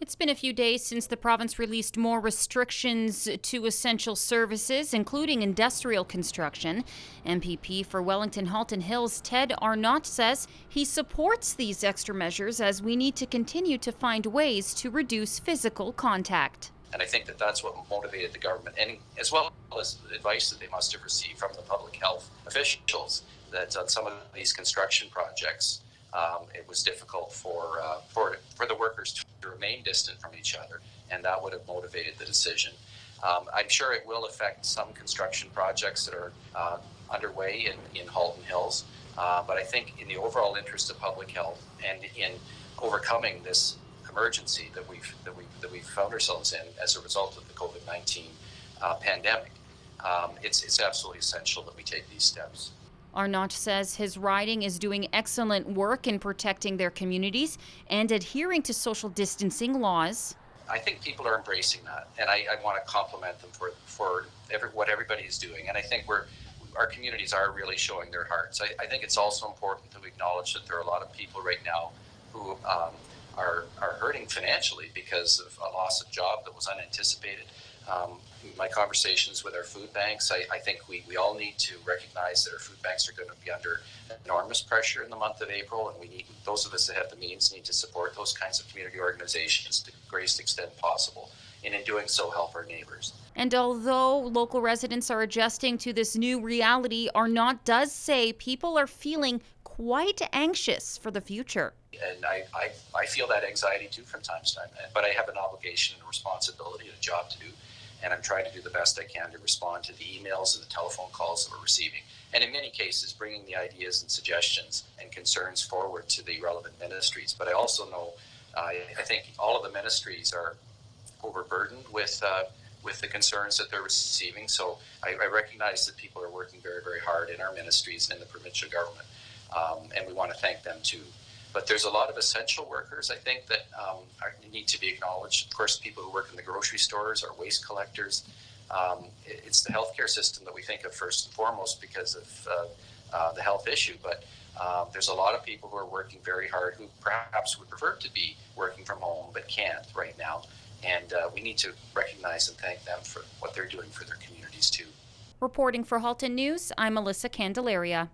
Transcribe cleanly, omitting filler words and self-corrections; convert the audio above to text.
It's been a few days since the province released more restrictions to essential services, including industrial construction. MPP for Wellington Halton Hills, Ted Arnott, says he supports these extra measures as we need to continue to find ways to reduce physical contact. And I think that that's what motivated the government, and as well as the advice that they must have received from the public health officials, that on some of these construction projects, it was difficult for the workers to remain distant from each other, and that would have motivated the decision. I'm sure it will affect some construction projects that are underway in Halton Hills, but I think in the overall interest of public health and in overcoming this emergency that we've found ourselves in as a result of the COVID-19 pandemic, it's absolutely essential that we take these steps. Arnott says his riding is doing excellent work in protecting their communities and adhering to social distancing laws. I think people are embracing that, and I want to compliment them for what everybody is doing. And I think our communities are really showing their hearts. I think it's also important that we acknowledge that there are a lot of people right now who are hurting financially because of a loss of job that was unanticipated. My conversations with our food banks, I think we all need to recognize that our food banks are going to be under enormous pressure in the month of April, and those of us that have the means need to support those kinds of community organizations to the greatest extent possible, and in doing so help our neighbors. And although local residents are adjusting to this new reality, Arnott does say people are feeling quite anxious for the future. And I feel that anxiety too from time to time, but I have an obligation and a responsibility and a job to do, and I'm trying to do the best I can to respond to the emails and the telephone calls that we're receiving, and in many cases bringing the ideas and suggestions and concerns forward to the relevant ministries. But I also know I think all of the ministries are overburdened with the concerns that they're receiving, so I recognize that people are working very, very hard in our ministries and in the provincial government, and we want to thank them too. But there's a lot of essential workers, I think, that need to be acknowledged. Of course, people who work in the grocery stores, our waste collectors. It's the healthcare system that we think of first and foremost because of the health issue. But there's a lot of people who are working very hard who perhaps would prefer to be working from home but can't right now. And we need to recognize and thank them for what they're doing for their communities too. Reporting for Halton News, I'm Melissa Candelaria.